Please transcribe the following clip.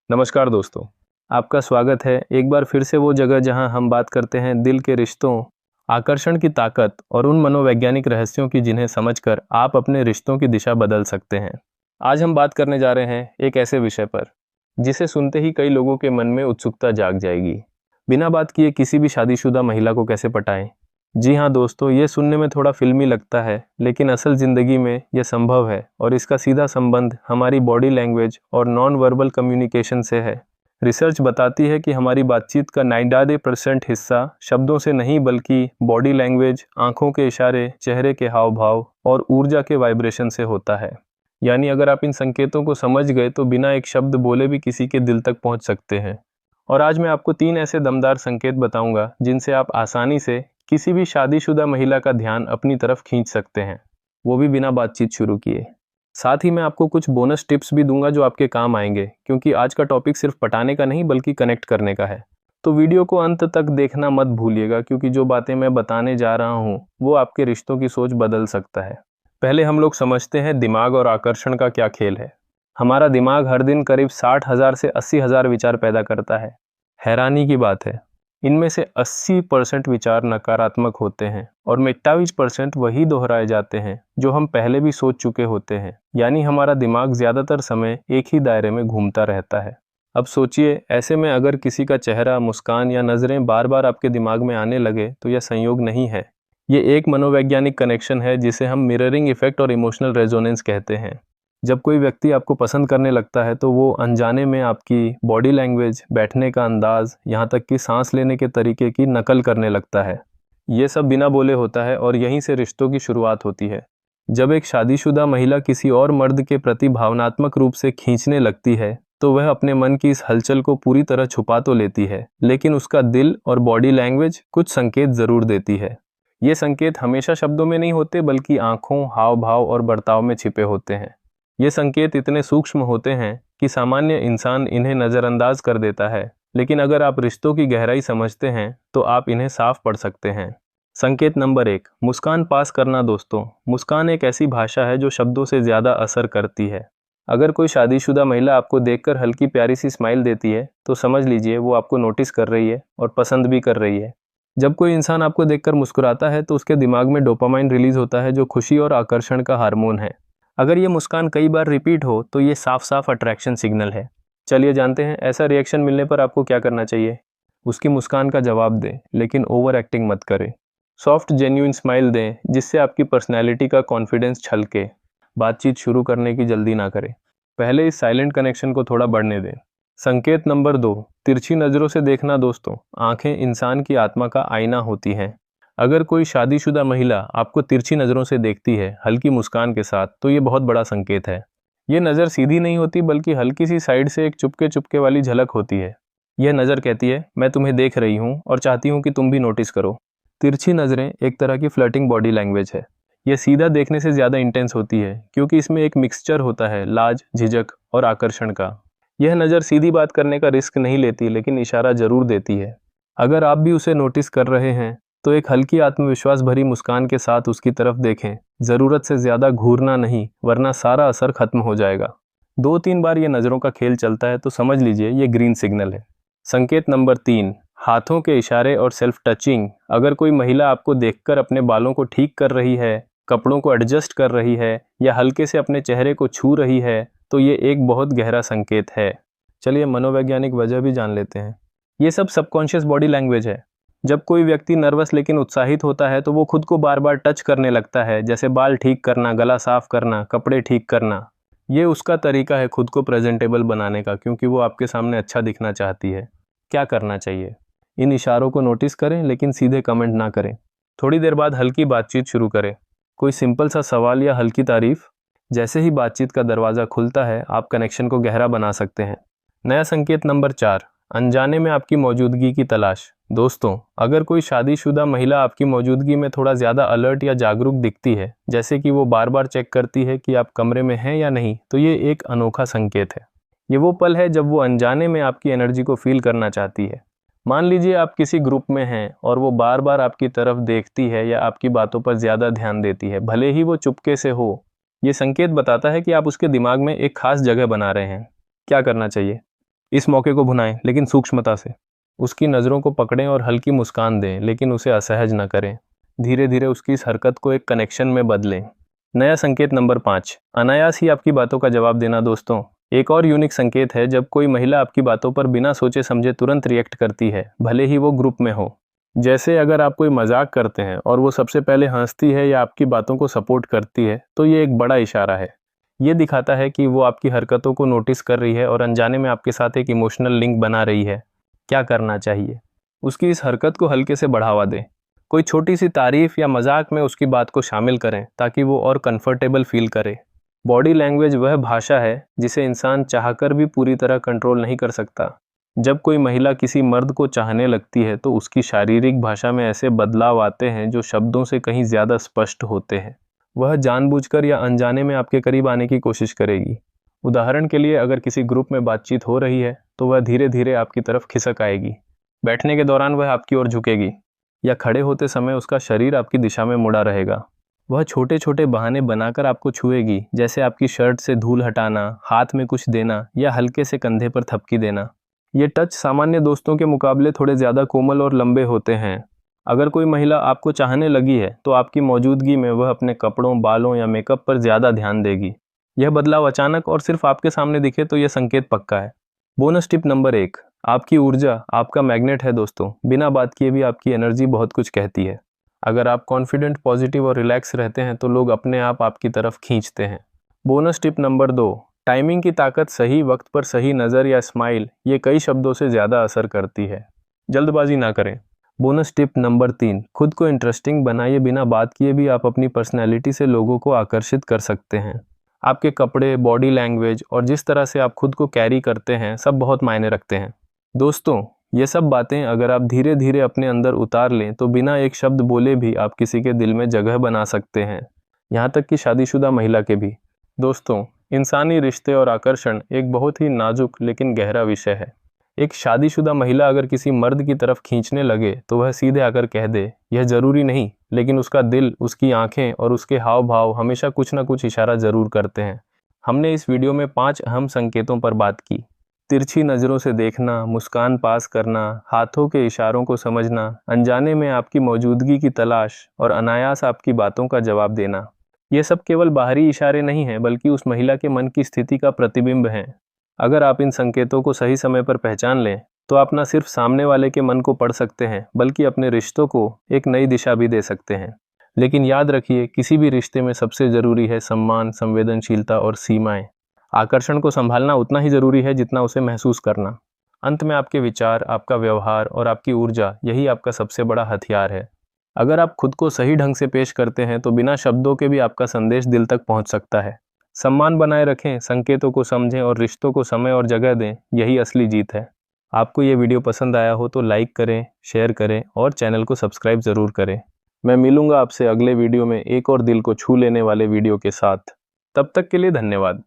नमस्कार दोस्तों, आपका स्वागत है एक बार फिर से वो जगह जहां हम बात करते हैं दिल के रिश्तों, आकर्षण की ताकत और उन मनोवैज्ञानिक रहस्यों की जिन्हें समझकर आप अपने रिश्तों की दिशा बदल सकते हैं। आज हम बात करने जा रहे हैं एक ऐसे विषय पर जिसे सुनते ही कई लोगों के मन में उत्सुकता जाग जाएगी। बिना बात किए किसी भी शादीशुदा महिला को कैसे पटाएं? जी हाँ दोस्तों, ये सुनने में थोड़ा फिल्मी लगता है, लेकिन असल ज़िंदगी में यह संभव है और इसका सीधा संबंध हमारी बॉडी लैंग्वेज और नॉन वर्बल कम्युनिकेशन से है। रिसर्च बताती है कि हमारी बातचीत का 99% हिस्सा शब्दों से नहीं बल्कि बॉडी लैंग्वेज, आंखों के इशारे, चेहरे के हाव भाव और ऊर्जा के वाइब्रेशन से होता है। यानी अगर आप इन संकेतों को समझ गए तो बिना एक शब्द बोले भी किसी के दिल तक पहुंच सकते हैं। और आज मैं आपको 3 ऐसे दमदार संकेत बताऊंगा जिनसे आप आसानी से किसी भी शादीशुदा महिला का ध्यान अपनी तरफ खींच सकते हैं, वो भी बिना बातचीत शुरू किए। साथ ही मैं आपको कुछ बोनस टिप्स भी दूंगा जो आपके काम आएंगे, क्योंकि आज का टॉपिक सिर्फ पटाने का नहीं बल्कि कनेक्ट करने का है। तो वीडियो को अंत तक देखना मत भूलिएगा, क्योंकि जो बातें मैं बताने जा रहा हूँ वो आपके रिश्तों की सोच बदल सकता है। पहले हम लोग समझते हैं दिमाग और आकर्षण का क्या खेल है। हमारा दिमाग हर दिन करीब 60,000 से 80,000 विचार पैदा करता है। हैरानी की बात है, इनमें से 80% विचार नकारात्मक होते हैं और 28% वही दोहराए जाते हैं जो हम पहले भी सोच चुके होते हैं। यानी हमारा दिमाग ज़्यादातर समय एक ही दायरे में घूमता रहता है। अब सोचिए, ऐसे में अगर किसी का चेहरा, मुस्कान या नज़रें बार बार आपके दिमाग में आने लगे तो यह संयोग नहीं है। ये एक मनोवैज्ञानिक कनेक्शन है जिसे हम मिररिंग इफेक्ट और इमोशनल रेजोनेंस कहते हैं। जब कोई व्यक्ति आपको पसंद करने लगता है तो वो अनजाने में आपकी बॉडी लैंग्वेज, बैठने का अंदाज, यहाँ तक कि सांस लेने के तरीके की नकल करने लगता है। ये सब बिना बोले होता है और यहीं से रिश्तों की शुरुआत होती है। जब एक शादीशुदा महिला किसी और मर्द के प्रति भावनात्मक रूप से खींचने लगती है तो वह अपने मन की इस हलचल को पूरी तरह छुपा तो लेती है, लेकिन उसका दिल और बॉडी लैंग्वेज कुछ संकेत जरूर देती है। ये संकेत हमेशा शब्दों में नहीं होते बल्कि आंखों, हाव भाव और बर्ताव में छिपे होते हैं। ये संकेत इतने सूक्ष्म होते हैं कि सामान्य इंसान इन्हें नज़रअंदाज कर देता है, लेकिन अगर आप रिश्तों की गहराई समझते हैं तो आप इन्हें साफ पढ़ सकते हैं। संकेत नंबर 1, मुस्कान पास करना। दोस्तों, मुस्कान एक ऐसी भाषा है जो शब्दों से ज़्यादा असर करती है। अगर कोई शादीशुदा महिला आपको देखकर हल्की प्यारी सी स्माइल देती है तो समझ लीजिए वो आपको नोटिस कर रही है और पसंद भी कर रही है। जब कोई इंसान आपको देखकर मुस्कुराता है तो उसके दिमाग में डोपामाइन रिलीज होता है, जो खुशी और आकर्षण का हार्मोन है। अगर ये मुस्कान कई बार रिपीट हो तो ये साफ साफ अट्रैक्शन सिग्नल है। चलिए जानते हैं ऐसा रिएक्शन मिलने पर आपको क्या करना चाहिए। उसकी मुस्कान का जवाब दें, लेकिन ओवर एक्टिंग मत करें। सॉफ्ट जेन्युइन स्माइल दें जिससे आपकी पर्सनैलिटी का कॉन्फिडेंस छलके। बातचीत शुरू करने की जल्दी ना करें, पहले इस साइलेंट कनेक्शन को थोड़ा बढ़ने दें। संकेत नंबर 2, तिरछी नज़रों से देखना। दोस्तों, आंखें इंसान की आत्मा का आईना होती हैं। अगर कोई शादीशुदा महिला आपको तिरछी नज़रों से देखती है हल्की मुस्कान के साथ, तो ये बहुत बड़ा संकेत है। ये नज़र सीधी नहीं होती बल्कि हल्की सी साइड से एक चुपके चुपके वाली झलक होती है। यह नज़र कहती है, मैं तुम्हें देख रही हूँ और चाहती हूँ कि तुम भी नोटिस करो। तिरछी नज़रें एक तरह की फ्लर्टिंग बॉडी लैंग्वेज है। यह सीधा देखने से ज़्यादा इंटेंस होती है क्योंकि इसमें एक मिक्सचर होता है लाज, झिझक और आकर्षण का। यह नज़र सीधी बात करने का रिस्क नहीं लेती, लेकिन इशारा जरूर देती है। अगर आप भी उसे नोटिस कर रहे हैं तो एक हल्की आत्मविश्वास भरी मुस्कान के साथ उसकी तरफ देखें। ज़रूरत से ज़्यादा घूरना नहीं, वरना सारा असर खत्म हो जाएगा। 2-3 बार ये नज़रों का खेल चलता है तो समझ लीजिए ये ग्रीन सिग्नल है। संकेत नंबर 3, हाथों के इशारे और सेल्फ टचिंग। अगर कोई महिला आपको देखकर अपने बालों को ठीक कर रही है, कपड़ों को एडजस्ट कर रही है या हल्के से अपने चेहरे को छू रही है तो ये एक बहुत गहरा संकेत है। चलिए मनोवैज्ञानिक वजह भी जान लेते हैं। ये सब सबकॉन्शियस बॉडी लैंग्वेज है। जब कोई व्यक्ति नर्वस लेकिन उत्साहित होता है तो वो खुद को बार बार टच करने लगता है, जैसे बाल ठीक करना, गला साफ करना, कपड़े ठीक करना। ये उसका तरीका है खुद को प्रेजेंटेबल बनाने का, क्योंकि वो आपके सामने अच्छा दिखना चाहती है। क्या करना चाहिए? इन इशारों को नोटिस करें लेकिन सीधे कमेंट ना करें। थोड़ी देर बाद हल्की बातचीत शुरू करें, कोई सिंपल सा सवाल या हल्की तारीफ। जैसे ही बातचीत का दरवाज़ा खुलता है आप कनेक्शन को गहरा बना सकते हैं। नया संकेत नंबर 4, अनजाने में आपकी मौजूदगी की तलाश। दोस्तों, अगर कोई शादीशुदा महिला आपकी मौजूदगी में थोड़ा ज़्यादा अलर्ट या जागरूक दिखती है, जैसे कि वो बार बार चेक करती है कि आप कमरे में हैं या नहीं, तो ये एक अनोखा संकेत है। ये वो पल है जब वो अनजाने में आपकी एनर्जी को फील करना चाहती है। मान लीजिए आप किसी ग्रुप में हैं और वो बार बार आपकी तरफ देखती है या आपकी बातों पर ज़्यादा ध्यान देती है, भले ही वो चुपके से हो। ये संकेत बताता है कि आप उसके दिमाग में एक खास जगह बना रहे हैं। क्या करना चाहिए? इस मौके को भुनाएं, लेकिन सूक्ष्मता से। उसकी नज़रों को पकड़ें और हल्की मुस्कान दें, लेकिन उसे असहज न करें। धीरे धीरे उसकी इस हरकत को एक कनेक्शन में बदलें। नया संकेत नंबर 5, अनायास ही आपकी बातों का जवाब देना। दोस्तों, एक और यूनिक संकेत है जब कोई महिला आपकी बातों पर बिना सोचे समझे तुरंत रिएक्ट करती है, भले ही वो ग्रुप में हो। जैसे अगर आप कोई मजाक करते हैं और वो सबसे पहले हंसती है या आपकी बातों को सपोर्ट करती है, तो ये एक बड़ा इशारा है। ये दिखाता है कि वो आपकी हरकतों को नोटिस कर रही है और अनजाने में आपके साथ एक इमोशनल लिंक बना रही है। क्या करना चाहिए? उसकी इस हरकत को हल्के से बढ़ावा दें। कोई छोटी सी तारीफ या मजाक में उसकी बात को शामिल करें ताकि वो और कंफर्टेबल फील करे। बॉडी लैंग्वेज वह भाषा है जिसे इंसान चाहकर भी पूरी तरह कंट्रोल नहीं कर सकता। जब कोई महिला किसी मर्द को चाहने लगती है तो उसकी शारीरिक भाषा में ऐसे बदलाव आते हैं जो शब्दों से कहीं ज़्यादा स्पष्ट होते हैं। वह जानबूझकर या अनजाने में आपके करीब आने की कोशिश करेगी। उदाहरण के लिए, अगर किसी ग्रुप में बातचीत हो रही है तो वह धीरे धीरे आपकी तरफ खिसक आएगी। बैठने के दौरान वह आपकी ओर झुकेगी या खड़े होते समय उसका शरीर आपकी दिशा में मुड़ा रहेगा। वह छोटे छोटे बहाने बनाकर आपको छुएगी, जैसे आपकी शर्ट से धूल हटाना, हाथ में कुछ देना या हल्के से कंधे पर थपकी देना। ये टच सामान्य दोस्तों के मुकाबले थोड़े ज़्यादा कोमल और लंबे होते हैं। अगर कोई महिला आपको चाहने लगी है तो आपकी मौजूदगी में वह अपने कपड़ों, बालों या मेकअप पर ज़्यादा ध्यान देगी। यह बदलाव अचानक और सिर्फ आपके सामने दिखे तो यह संकेत पक्का है। बोनस टिप नंबर 1, आपकी ऊर्जा आपका मैग्नेट है। दोस्तों, बिना बात किए भी आपकी एनर्जी बहुत कुछ कहती है। अगर आप कॉन्फिडेंट, पॉजिटिव और रिलैक्स रहते हैं तो लोग अपने आप आपकी तरफ खींचते हैं। बोनस टिप नंबर 2, टाइमिंग की ताकत। सही वक्त पर सही नज़र या स्माइल, ये कई शब्दों से ज़्यादा असर करती है। जल्दबाजी ना करें। बोनस टिप नंबर 3, खुद को इंटरेस्टिंग बनाइए। बिना बात किए भी आप अपनी पर्सनैलिटी से लोगों को आकर्षित कर सकते हैं। आपके कपड़े, बॉडी लैंग्वेज और जिस तरह से आप खुद को कैरी करते हैं, सब बहुत मायने रखते हैं। दोस्तों, ये सब बातें अगर आप धीरे धीरे अपने अंदर उतार लें तो बिना एक शब्द बोले भी आप किसी के दिल में जगह बना सकते हैं, यहाँ तक कि शादीशुदा महिला के भी। दोस्तों, इंसानी रिश्ते और आकर्षण एक बहुत ही नाजुक लेकिन गहरा विषय है। एक शादीशुदा महिला अगर किसी मर्द की तरफ खींचने लगे तो वह सीधे आकर कह दे, यह ज़रूरी नहीं, लेकिन उसका दिल, उसकी आंखें और उसके हाव भाव हमेशा कुछ ना कुछ इशारा ज़रूर करते हैं। हमने इस वीडियो में 5 अहम संकेतों पर बात की। तिरछी नज़रों से देखना, मुस्कान पास करना, हाथों के इशारों को समझना, अनजाने में आपकी मौजूदगी की तलाश और अनायास आपकी बातों का जवाब देना। ये सब केवल बाहरी इशारे नहीं हैं, बल्कि उस महिला के मन की स्थिति का प्रतिबिंब हैं। अगर आप इन संकेतों को सही समय पर पहचान लें तो आप न सिर्फ सामने वाले के मन को पढ़ सकते हैं, बल्कि अपने रिश्तों को एक नई दिशा भी दे सकते हैं। लेकिन याद रखिए, किसी भी रिश्ते में सबसे ज़रूरी है सम्मान, संवेदनशीलता और सीमाएं। आकर्षण को संभालना उतना ही ज़रूरी है जितना उसे महसूस करना। अंत में आपके विचार, आपका व्यवहार और आपकी ऊर्जा, यही आपका सबसे बड़ा हथियार है। अगर आप खुद को सही ढंग से पेश करते हैं तो बिना शब्दों के भी आपका संदेश दिल तक पहुंच सकता है। सम्मान बनाए रखें, संकेतों को समझें और रिश्तों को समय और जगह दें, यही असली जीत है। आपको ये वीडियो पसंद आया हो तो लाइक करें, शेयर करें और चैनल को सब्सक्राइब ज़रूर करें। मैं मिलूंगा आपसे अगले वीडियो में एक और दिल को छू लेने वाले वीडियो के साथ। तब तक के लिए धन्यवाद।